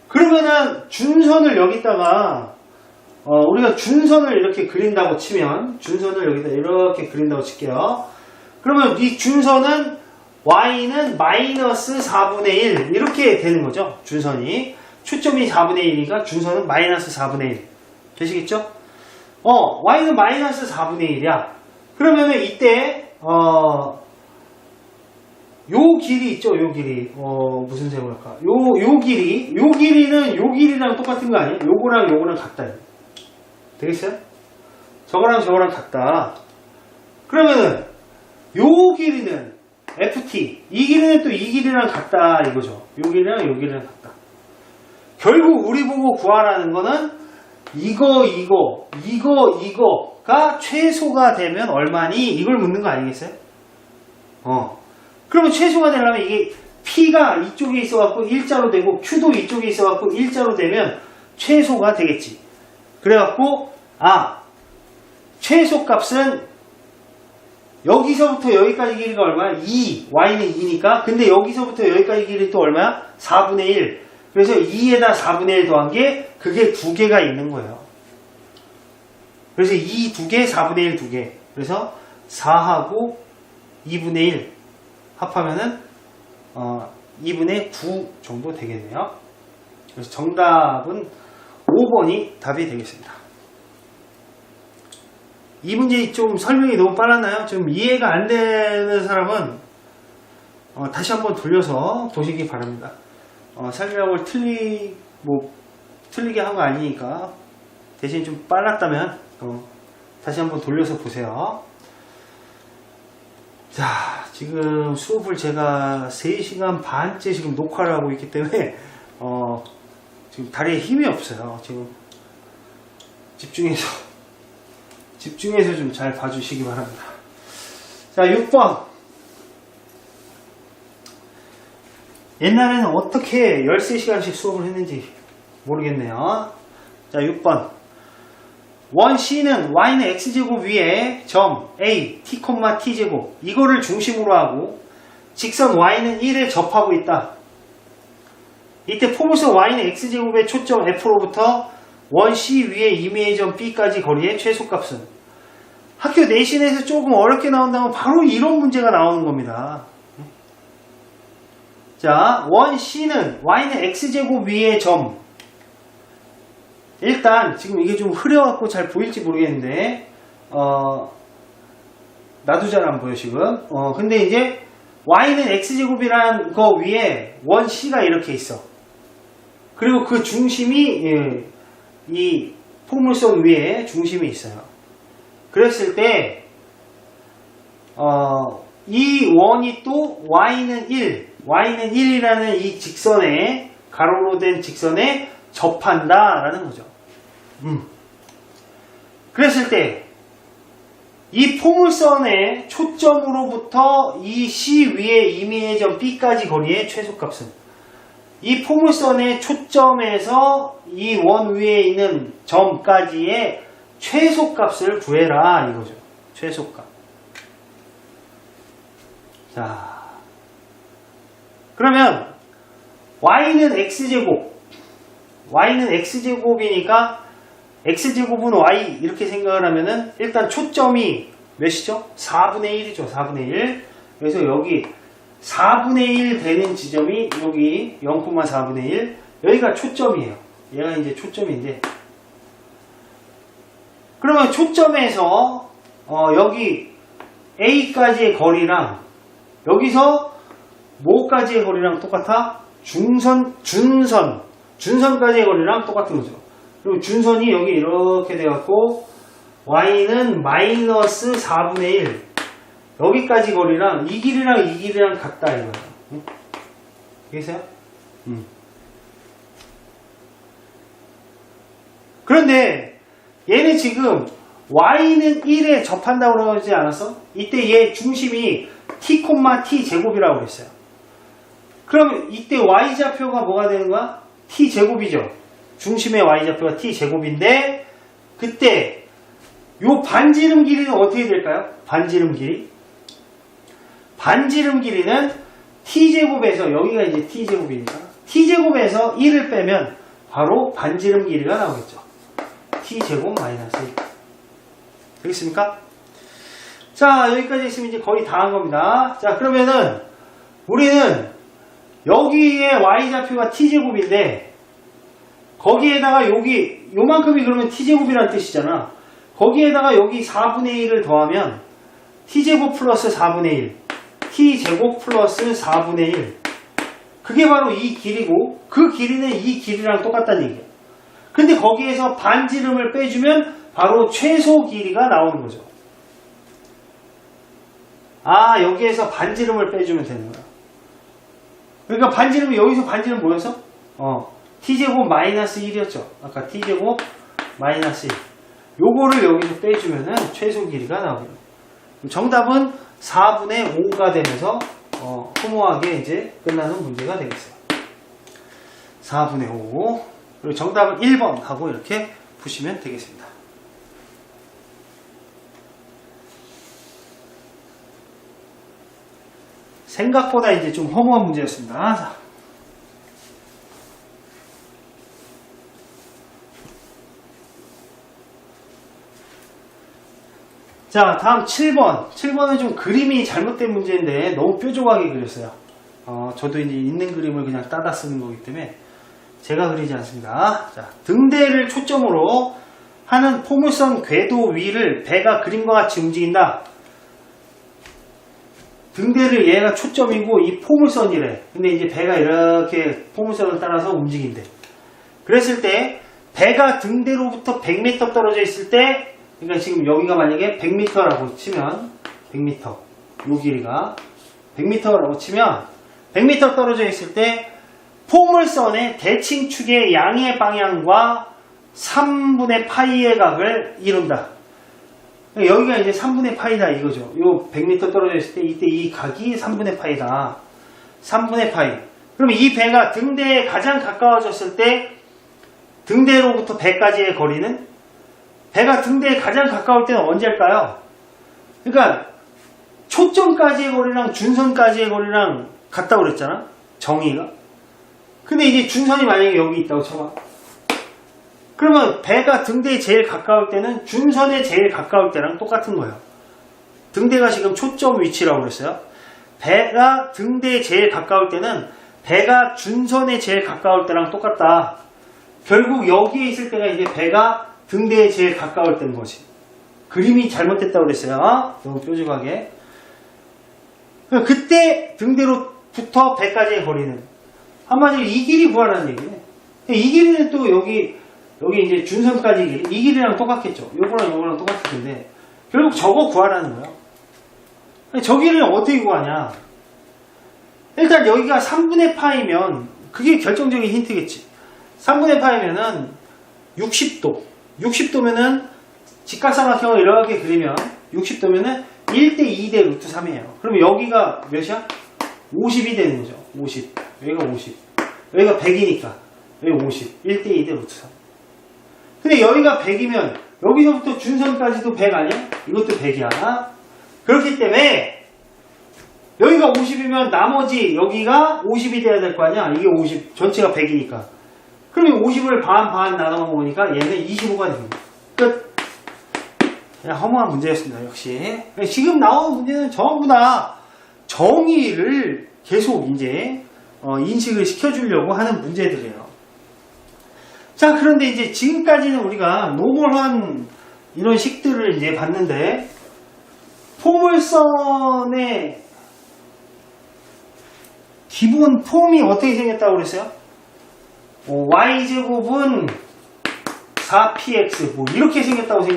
그러면은 준선을 여기다가 우리가 준선을 이렇게 그린다고 치면, 준선을 여기다 이렇게 그린다고 칠게요. 그러면 이 준선은 y는 마이너스 4분의 1 이렇게 되는 거죠. 준선이. 초점이 4분의 1이니까 준선은 마이너스 4분의 1. 되시겠죠? y는 마이너스 4분의 1이야. 그러면은 이때 요 길이 있죠. 요 길이. 무슨 색으로 할까? 요 길이는 요 길이랑 똑같은 거 아니에요? 요거랑 요거랑 같다. 되겠어요? 저거랑 저거랑 같다. 그러면은 요 길이는 FT, 이 길이는 또 이 길이랑 같다 이거죠. 요 길이랑 요 길이랑 같다. 결국 우리 보고 구하라는 거는 이거가 최소가 되면 얼마니? 이걸 묻는 거 아니겠어요? 그러면 최소가 되려면 이게 P가 이쪽에 있어갖고 일자로 되고 Q도 이쪽에 있어갖고 일자로 되면 최소가 되겠지. 그래갖고 최소값은 여기서부터 여기까지 길이가 얼마야? 2, y는 2니까. 근데 여기서부터 여기까지 길이 또 얼마야? 4분의 1. 그래서 2에다 4분의 1 더한 게 그게 2개가 있는 거예요. 그래서 2 2개, 4분의 1 2개. 그래서 4하고 2분의 1 합하면은 2분의 9 정도 되겠네요. 그래서 정답은 5번이 답이 되겠습니다. 이 문제 좀 설명이 너무 빨랐나요? 좀 이해가 안 되는 사람은 다시 한번 돌려서 보시기 바랍니다. 설명을 틀리게 한 거 아니니까 대신 좀 빨랐다면 다시 한번 돌려서 보세요. 자, 지금 수업을 제가 3시간 반째 지금 녹화를 하고 있기 때문에 지금 다리에 힘이 없어요. 지금 집중해서 좀 잘 봐주시기 바랍니다. 자, 6번. 옛날에는 어떻게 13시간씩 수업을 했는지 모르겠네요. 자, 6번. 원 C는 Y는 X제곱 위에 점 A, T, T제곱 이거를 중심으로 하고 직선 Y는 1에 접하고 있다. 이때 포물선 Y는 X제곱의 초점 F로부터 원 C 위에 임의의 점 B까지 거리의 최소값은. 학교 내신에서 조금 어렵게 나온다면 바로 이런 문제가 나오는 겁니다. 자, 원 C는 Y는 X제곱 위에 점. 일단 지금 이게 좀 흐려갖고 잘 보일지 모르겠는데 나도 잘 안 보여 지금. 근데 이제 Y는 X제곱이라는 거 위에 원 C가 이렇게 있어. 그리고 그 중심이 이 포물선 위에 중심이 있어요. 그랬을 때 이 원이 또 Y는 1이라는 이 직선에 가로로 된 직선에 접한다라는 거죠. 그랬을 때 이 포물선의 초점으로부터 이 C 위에 임의의 점 B까지 거리의 최소값은 이 포물선의 초점에서 이 원 위에 있는 점까지의 최소값을 구해라 이거죠. 최소값. 자, 그러면 Y는 X제곱이니까 X제곱은 Y 이렇게 생각을 하면은 일단 초점이 몇이죠? 4분의 1이죠. 4분의 1. 그래서 여기 4분의 1 되는 지점이 여기 0,4분의 1. 여기가 초점이에요. 얘가 이제 초점인데. 그러면 초점에서 여기 A까지의 거리랑 여기서 뭐까지의 거리랑 똑같아? 준선까지의 거리랑 똑같은 거죠. 그리고 준선이 여기 이렇게 돼갖고 Y는 마이너스 4분의 1 여기까지 거리랑 이 길이랑 같다 이거예요. 알겠어요? 그런데 얘는 지금 Y는 1에 접한다고 그러지 않았어? 이때 얘 중심이 T, T 제곱이라고 그랬어요. 그럼 이때 Y좌표가 뭐가 되는 거야? T 제곱이죠. 중심의 Y좌표가 T 제곱인데 그때 요 반지름 길이는 어떻게 될까요? 반지름 길이는 T제곱에서 여기가 이제 T제곱이니까 T제곱에서 1을 빼면 바로 반지름 길이가 나오겠죠. T제곱 마이너스 1. 되겠습니까? 자, 여기까지 있으면 이제 거의 다 한 겁니다. 자, 그러면은 우리는 여기에 Y좌표가 T제곱인데 거기에다가 여기 요만큼이 그러면 T제곱이라는 뜻이잖아. 거기에다가 여기 4분의 1을 더하면 T제곱 플러스 4분의 1 T제곱 플러스 4분의 1 그게 바로 이 길이고 그 길이는 이 길이랑 똑같다는 얘기야. 근데 거기에서 반지름을 빼주면 바로 최소 길이가 나오는 거죠. 여기에서 반지름을 빼주면 되는 거야. 그러니까 반지름이 여기서 반지름 뭐였어? t제곱 마이너스 1이었죠. 아까 t제곱 마이너스 1. 요거를 여기서 빼주면은 최소 길이가 나오겠네요. 정답은 4분의 5가 되면서 허무하게 이제 끝나는 문제가 되겠어요. 4분의 5. 그리고 정답은 1번 하고 이렇게 푸시면 되겠습니다. 생각보다 이제 좀 허무한 문제였습니다. 자, 다음 7번. 7번은 좀 그림이 잘못된 문제인데 너무 뾰족하게 그렸어요. 저도 이제 있는 그림을 그냥 따다 쓰는 거기 때문에 제가 그리지 않습니다. 자, 등대를 초점으로 하는 포물선 궤도 위를 배가 그림과 같이 움직인다. 등대를 얘가 초점이고 이 포물선이래. 근데 이제 배가 이렇게 포물선을 따라서 움직인대. 그랬을 때 배가 등대로부터 100m 떨어져 있을 때, 그러니까 지금 여기가 만약에 100m라고 치면 100m, 요 길이가 100m라고 치면 100m 떨어져 있을 때 포물선의 대칭축의 양의 방향과 3분의 파이의 각을 이룬다. 여기가 이제 3분의 파이다 이거죠. 요 100m 떨어져 있을 때 이때 이 각이 3분의 파이다. 3분의 파이. 그러면 이 배가 등대에 가장 가까워졌을 때 등대로부터 배까지의 거리는, 배가 등대에 가장 가까울 때는 언제일까요? 그러니까 초점까지의 거리랑 준선까지의 거리랑 같다고 그랬잖아. 정의가. 근데 이제 준선이 만약에 여기 있다고 쳐봐. 그러면 배가 등대에 제일 가까울 때는 준선에 제일 가까울 때랑 똑같은 거예요. 등대가 지금 초점 위치라고 그랬어요. 배가 등대에 제일 가까울 때는 배가 준선에 제일 가까울 때랑 똑같다. 결국 여기에 있을 때가 이제 배가 등대에 제일 가까울 때인 거지. 그림이 잘못됐다고 그랬어요. 너무 뾰족하게. 그때 등대로부터 배까지의 거리는, 한마디로 이 길이 구하라는 얘기네. 이 길이는 또 여기 이제 준선까지 길이, 이 길이랑 똑같겠죠. 요거랑 똑같을 텐데 결국 저거 구하라는 거야. 저 길이는 어떻게 구하냐. 일단 여기가 3분의 파이면 그게 결정적인 힌트겠지. 3분의 파이면은 60도. 60도면은 직각삼각형을 이렇게 그리면 60도면은 1대 2대 루트 3이에요. 그러면 여기가 몇이야? 50이 되는 거죠. 50. 여기가 50. 여기가 100이니까 여기 50. 1대 2대 루트 3. 근데 여기가 100이면 여기서부터 준선까지도 100 아니야? 이것도 100이야. 그렇기 때문에 여기가 50이면 나머지 여기가 50이 돼야 될 거 아니야? 이게 50. 전체가 100이니까. 그러면 50을 반 나눠 먹으니까 얘는 25가 됩니다. 끝. 그냥 허무한 문제였습니다. 역시. 지금 나오는 문제는 전부 다 정의를 계속 이제 인식을 시켜주려고 하는 문제들이에요. 자, 그런데 이제 지금까지는 우리가 노멀한 이런 식들을 이제 봤는데, 포물선의 기본 폼이 어떻게 생겼다고 그랬어요? y제곱은 4px 뭐 이렇게 생겼다고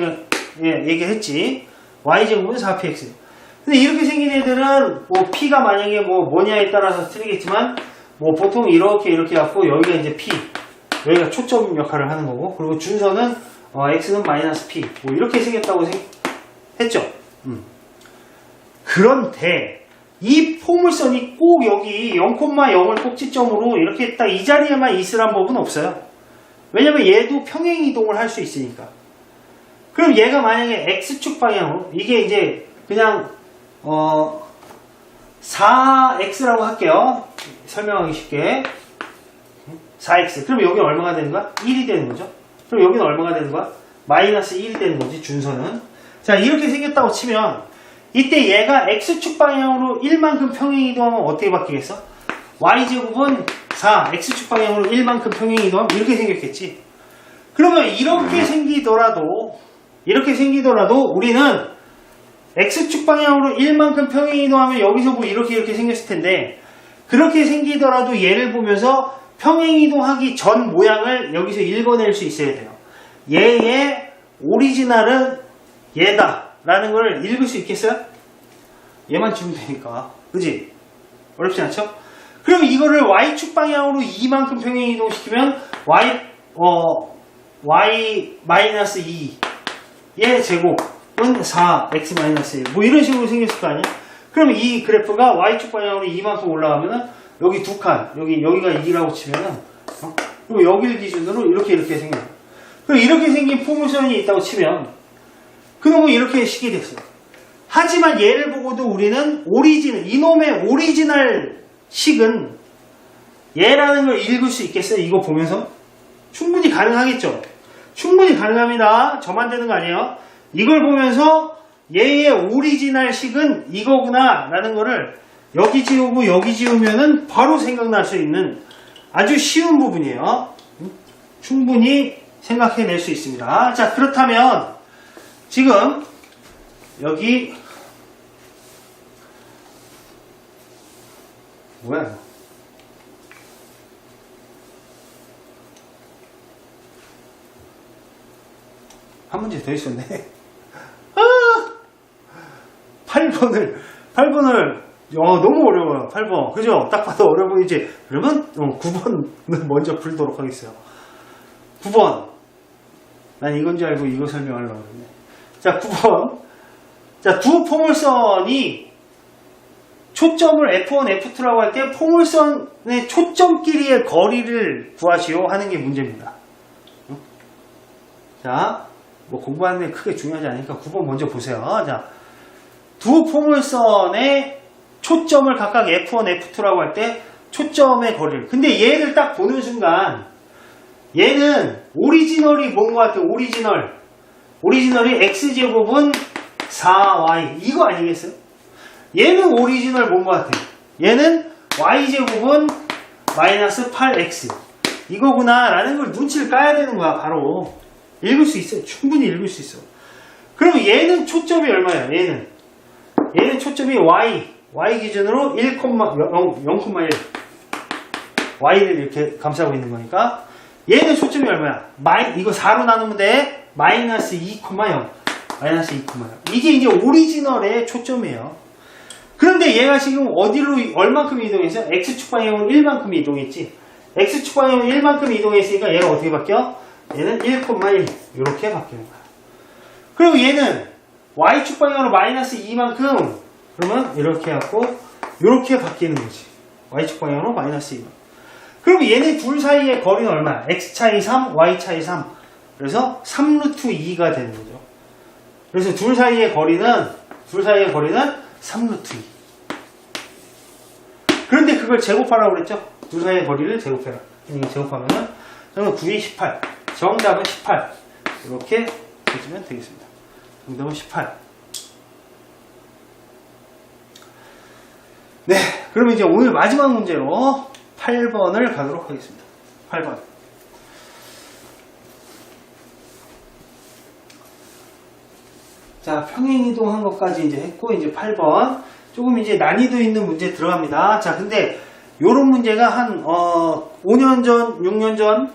얘기했지. y제곱은 4px. 근데 이렇게 생긴 애들은 뭐 p가 만약에 뭐냐에 따라서 틀리겠지만 뭐 보통 이렇게 갖고 여기가 이제 p, 여기가 초점 역할을 하는 거고, 그리고 준선은 x는 마이너스 p 뭐 이렇게 생겼다고 했죠. 그런데 이 포물선이 꼭 여기 0,0을 꼭지점으로 이렇게 딱 이 자리에만 있으란 법은 없어요. 왜냐면 얘도 평행 이동을 할 수 있으니까. 그럼 얘가 만약에 x축 방향으로, 이게 이제 그냥 4x라고 할게요. 설명하기 쉽게. 4x. 그럼 여기 얼마가 되는 거야? 1이 되는 거죠. 그럼 여기는 얼마가 되는 거야? 마이너스 1이 되는 거지, 준선은. 자, 이렇게 생겼다고 치면 이때 얘가 x축 방향으로 1만큼 평행 이동하면 어떻게 바뀌겠어? y제곱은 4, x축 방향으로 1만큼 평행 이동하면 이렇게 생겼겠지. 그러면 이렇게 생기더라도 우리는 x축 방향으로 1만큼 평행 이동하면 여기서 뭐 이렇게 생겼을 텐데, 그렇게 생기더라도 얘를 보면서 평행 이동하기 전 모양을 여기서 읽어낼 수 있어야 돼요. 얘의 오리지널은 얘다 라는 걸 읽을 수 있겠어요? 얘만 지우면 되니까. 그지? 어렵지 않죠? 그럼 이거를 y축 방향으로 이만큼 평행 이동시키면 y-2 얘 제곱은 4 x-1 뭐 이런 식으로 생겼을 거 아니야? 그럼 이 그래프가 y축 방향으로 이만큼 올라가면은 여기 두 칸, 여기가 2라고 치면은 그리고 여기를 기준으로 이렇게 생겨요. 그럼 이렇게 생긴 포물선이 있다고 치면 그놈은 이렇게 식이 됐어요. 하지만 얘를 보고도 우리는 이놈의 오리지널 식은 얘라는 걸 읽을 수 있겠어요? 이거 보면서? 충분히 가능하겠죠? 충분히 가능합니다. 저만 되는 거 아니에요? 이걸 보면서 얘의 오리지널 식은 이거구나 라는 거를 여기 지우고 여기 지우면은 바로 생각날 수 있는 아주 쉬운 부분이에요. 충분히 생각해낼 수 있습니다. 자, 그렇다면 지금 여기 뭐야? 한 문제 더 있었네. 8번을 너무 어려워요. 8번. 그죠? 딱 봐도 어려워 보이지? 그러면 9번을 먼저 풀도록 하겠어요. 9번. 난 이건 줄 알고 이거 설명하려고 그랬네. 자, 9번. 자, 두 포물선이 초점을 F1, F2라고 할 때 포물선의 초점끼리의 거리를 구하시오 하는 게 문제입니다. 자, 뭐 공부하는 데 크게 중요하지 않으니까 9번 먼저 보세요. 자, 두 포물선의 초점을 각각 F1, F2라고 할 때 초점의 거리를. 근데 얘를 딱 보는 순간 얘는 오리지널이 뭔 것 같아요? 오리지널이 x제곱은 4y 이거 아니겠어요? 얘는 오리지널 뭔 것 같아요? 얘는 y제곱은 마이너스 8x 이거구나 라는 걸 눈치를 까야 되는 거야. 바로 읽을 수 있어요. 충분히 읽을 수 있어. 그럼 얘는 초점이 얼마야? 얘는 초점이 y 기준으로 0,1 y를 이렇게 감싸고 있는 거니까 얘는 초점이 얼마야? 이거 4로 나누면 돼. 마이너스 2,0 이게 이제 오리지널의 초점이에요. 그런데 얘가 지금 어디로 얼만큼 이동했어? x축 방향으로 1만큼 이동했지. x축 방향으로 1만큼 이동했으니까 얘가 어떻게 바뀌어? 얘는 1,1 이렇게 바뀌는 거야. 그리고 얘는 y축 방향으로 마이너스 2만큼 그러면 이렇게 해갖고 이렇게 바뀌는 거지. y축 방향으로 마이너스 2만큼. 그럼 얘네 둘 사이의 거리는 얼마야? x 차이 3, y 차이 3. 그래서 3루트 2가 되는 거죠. 그래서 둘 사이의 거리는 3루트 2. 그런데 그걸 제곱하라고 그랬죠? 둘 사이의 거리를 제곱해라. 이거 제곱하면은 저는 9에 18. 정답은 18. 이렇게 해주면 되겠습니다. 정답은 18. 네, 그럼 이제 오늘 마지막 문제로 8번을 가도록 하겠습니다. 8번. 자, 평행이동한 것까지 이제 했고, 이제 8번. 조금 이제 난이도 있는 문제 들어갑니다. 자, 근데 요런 문제가 한, 5년 전, 6년 전,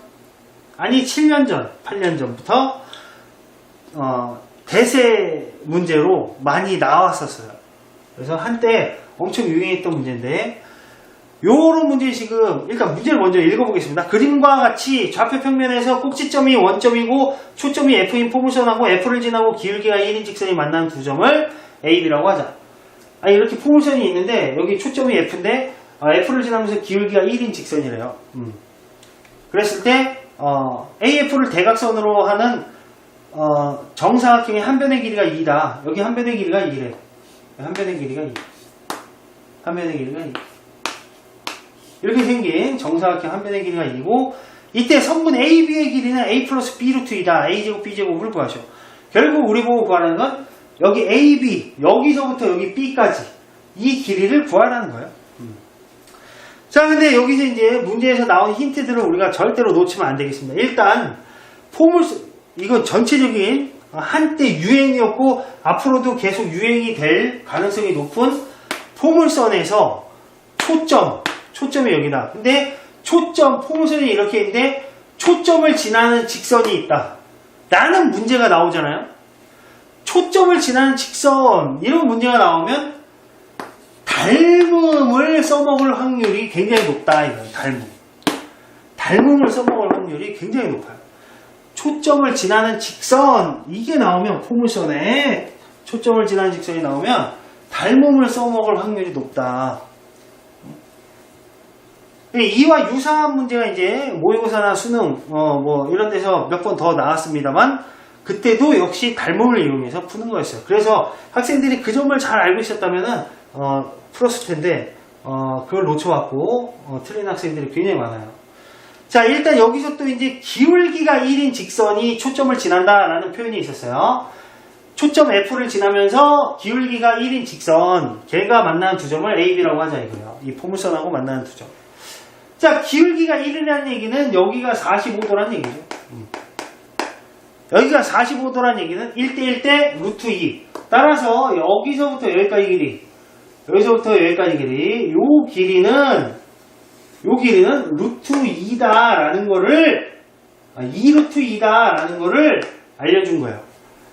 아니, 7년 전, 8년 전부터, 대세 문제로 많이 나왔었어요. 그래서 한때 엄청 유행했던 문제인데, 요런 문제 지금 일단 문제를 먼저 읽어보겠습니다. 그림과 같이 좌표 평면에서 꼭지점이 원점이고 초점이 F인 포물선하고 F를 지나고 기울기가 1인 직선이 만나는 두 점을 A, B라고 하자. 이렇게 포물선이 있는데 여기 초점이 F인데 F를 지나면서 기울기가 1인 직선이래요. 그랬을 때 AF를 대각선으로 하는 정사각형의 한 변의 길이가 2다. 여기 한 변의 길이가 2래. 한 변의 길이가 2. 한 변의 길이가 2. 이렇게 생긴 정사각형 한 변의 길이가 2고 이때 성분 AB의 길이는 A 플러스 B 루트 2다. A제곱 B제곱을 구하셔. 결국 우리 보고 구하는 건 여기 AB, 여기서부터 여기 B까지 이 길이를 구하라는 거예요. 자, 근데 여기서 이제 문제에서 나온 힌트들을 우리가 절대로 놓치면 안 되겠습니다. 일단 포물선, 이건 전체적인 한때 유행이었고 앞으로도 계속 유행이 될 가능성이 높은 포물선에서 초점이 여기다. 근데 포물선이 이렇게 있는데 초점을 지나는 직선이 있다. 라는 문제가 나오잖아요. 초점을 지나는 직선 이런 문제가 나오면 닮음을 써먹을 확률이 굉장히 높다 이거예요. 닮음을 써먹을 확률이 굉장히 높아요. 초점을 지나는 직선 이게 나오면 포물선에 초점을 지나는 직선이 나오면 닮음을 써먹을 확률이 높다. 이와 유사한 문제가 이제 모의고사나 수능 뭐 이런 데서 몇 번 더 나왔습니다만 그때도 역시 닮음을 이용해서 푸는 거였어요. 그래서 학생들이 그 점을 잘 알고 있었다면은 풀었을 텐데 그걸 놓쳐갖고 틀린 학생들이 굉장히 많아요. 자, 일단 여기서 또 이제 기울기가 1인 직선이 초점을 지난다라는 표현이 있었어요. 초점 F를 지나면서 기울기가 1인 직선 걔가 만나는 두 점을 A, B라고 하자 이거예요. 이 포물선하고 만나는 두 점. 자, 기울기가 1이라는 얘기는 여기가 45도라는 얘기죠. 여기가 45도라는 얘기는 1대 1대 루트 2. 따라서 여기서부터 여기까지 길이, 여기서부터 여기까지 길이, 요 길이는 루트 2다라는 거를, 2루트 2다라는 거를 알려준 거예요.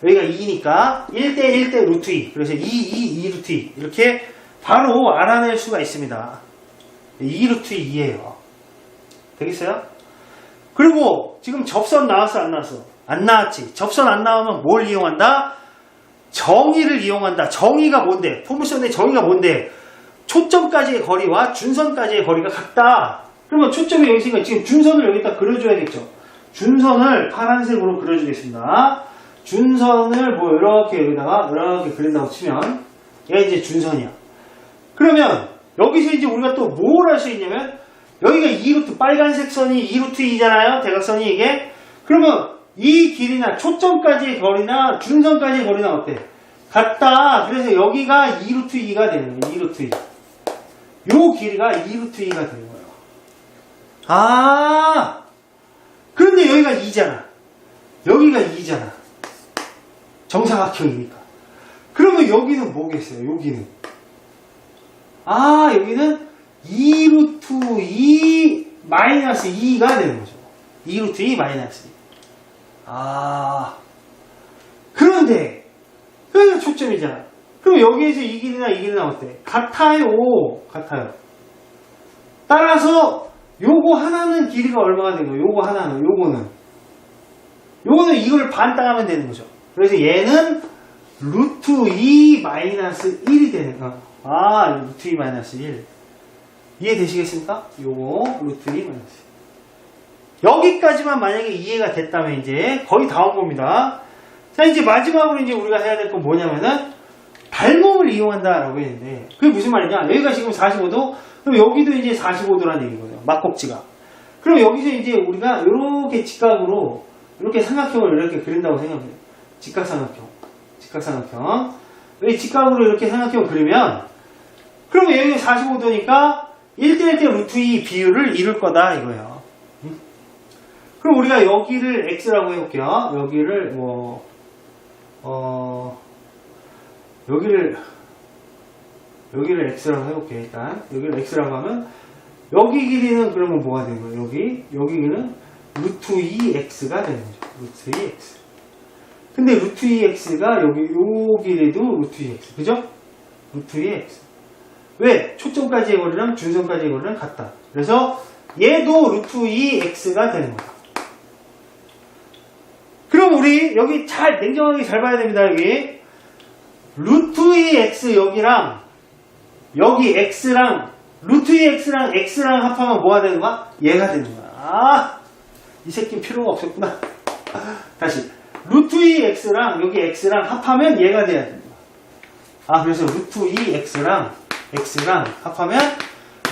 여기가 2니까 1대 1대 루트 2. 그래서 2루트 2. 이렇게 바로 알아낼 수가 있습니다. 2루트 2예요. 되겠어요? 그리고 지금 접선 나왔어, 안 나왔어? 안 나왔지. 접선 안 나오면 뭘 이용한다? 정의를 이용한다. 정의가 뭔데? 포물선의 정의가 뭔데? 초점까지의 거리와 준선까지의 거리가 같다. 그러면 초점이 여기 있으니까 지금 준선을 여기다 그려줘야겠죠. 준선을 파란색으로 그려주겠습니다. 준선을 뭐 이렇게 여기다가 이렇게 그린다고 치면 얘가 이제 준선이야. 그러면 여기서 이제 우리가 또 뭘 할 수 있냐면 여기가 2루트 빨간색 선이 2루트 2잖아요. 대각선이 이게. 그러면 이 길이나 초점까지의 거리나 준선까지의 거리나 어때? 같다. 그래서 여기가 2루트 2가 되는 거예요. 2루트 2. 요 길이가 2루트 2가 되는 거예요. 아, 그런데 여기가 2잖아. 여기가 2잖아. 정사각형이니까. 그러면 여기는 뭐겠어요? 여기는. 아, 여기는 2루트 2 마이너스 2가 되는 거죠. 2루트 2 마이너스 2. 아, 그런데 여기가 초점이잖아. 그럼 여기에서 이 길이나 이 길이나 어때? 같아요. 같아요. 따라서 요거 하나는 길이가 얼마가 되는 거예요? 요거 하나는, 요거는 이걸 반 따가면 되는 거죠. 그래서 얘는 루트 2 마이너스 1이 되는 거. 아, 루트 2 마이너스 1. 이해되시겠습니까? 요거 루트 2 마이너스 1. 여기까지만 만약에 이해가 됐다면 이제 거의 다 온 겁니다. 자, 이제 마지막으로 이제 우리가 해야 될 건 뭐냐면은 닮음을 이용한다라고 했는데 그게 무슨 말이냐? 여기가 지금 45도, 그럼 여기도 이제 45도라는 얘기거든요. 막곡지가. 그럼 여기서 이제 우리가 이렇게 직각으로 이렇게 삼각형을 이렇게 그린다고 생각해요. 직각삼각형. 여기 직각으로 이렇게 삼각형을 그리면 그러면 여기가 45도니까 1대1대 루트 2 비율을 이룰 거다 이거예요. 그럼 우리가 여기를 x라고 해볼게요. 여기를 여기를 x라고 해볼게요. 일단 여기를 x라고 하면 여기 길이는 그러면 뭐가 되는 거예요? 여기 길이는 루트 2x가 되는 거죠. 루트 2x. 근데 루트 2x가 여기 요 길이도 루트 2x. 그죠? 루트 2x. 왜? 초점까지의 거리랑 준선까지의 거리랑 같다. 그래서 얘도 루트 2x가 되는 거야. 그럼 우리 여기 잘 냉정하게 잘 봐야 됩니다. 여기 루트 2x 여기랑 여기 x랑 루트 2x랑 x랑 합하면 뭐가 되는 거야? 얘가 되는 거야. 아, 이 새끼는 필요가 없었구나. 다시 루트 2x랑 여기 x랑 합하면 얘가 돼야 된다. 아, 그래서 루트 2x랑 x랑 합하면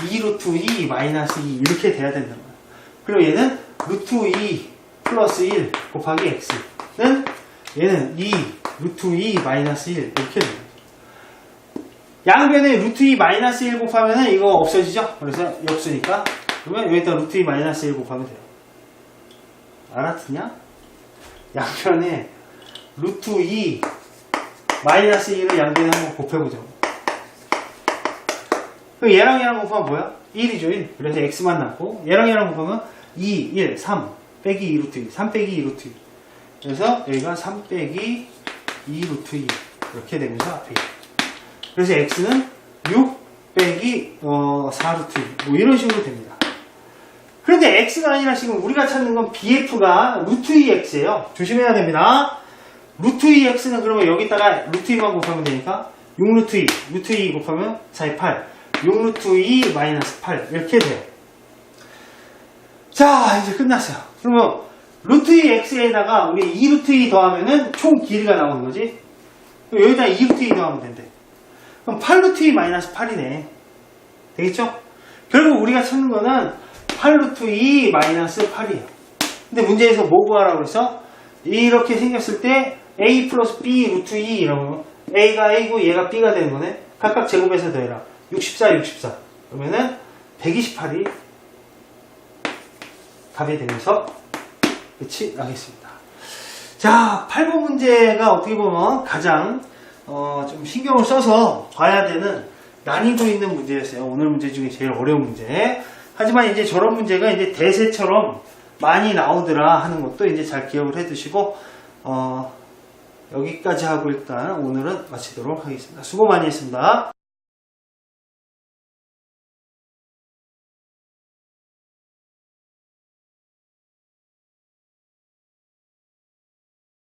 2루트 2 마이너스 2 이렇게 돼야 된단 말이야. 그럼 얘는 루트 2 플러스 1 곱하기 x는 얘는 2 루트 2 마이너스 1 이렇게 됩니다. 양변에 루트 2 마이너스 1 곱하면 이거 없어지죠? 그래서 없으니까 그러면 여기다 루트 2 마이너스 1 곱하면 돼요. 알았냐? 양변에 루트 2 마이너스 1을 양변에 한번 곱해보죠. 그럼 얘랑 곱하면 뭐야? 1이죠, 1. 그래서 x만 남고 얘랑 곱하면 2, 1, 3 빼기 2 루트 2, 3 빼기 2 루트 2. 그래서 여기가 3 빼기 2 루트 2 이렇게 되면서 앞에 있다. 그래서 x는 6 빼기 4 루트 2 뭐 이런 식으로 됩니다. 그런데 x가 아니라 지금 우리가 찾는 건 bf가 루트 2x예요. 조심해야 됩니다. 루트 2x는 그러면 여기다가 루트 2만 곱하면 되니까 6 루트 2, 루트 2 곱하면 4의 8, 6 루트 2 마이너스 8 이렇게 돼요. 자, 이제 끝났어요. 그러면 루트 2x에다가 우리 2 루트 2 더하면은 총 길이가 나오는 거지. 여기다 2 루트 2 더하면 된대. 그럼 8 루트 2 마이너스 8이네. 되겠죠? 결국 우리가 찾는 거는 8 루트 2 마이너스 8이에요. 근데 문제에서 뭐 구하라고 그래서 이렇게 생겼을 때 a 플러스 b 루트 2 이러면 a가 a고 얘가 b가 되는 거네. 각각 제곱해서 더해라. 64, 64. 그러면은 128이 답이 되면서 끝이 나겠습니다. 자, 8번 문제가 어떻게 보면 가장 좀 신경을 써서 봐야 되는 난이도 있는 문제였어요. 오늘 문제 중에 제일 어려운 문제. 하지만 이제 저런 문제가 이제 대세처럼 많이 나오더라 하는 것도 이제 잘 기억을 해 두시고, 여기까지 하고 일단 오늘은 마치도록 하겠습니다. 수고 많이 했습니다.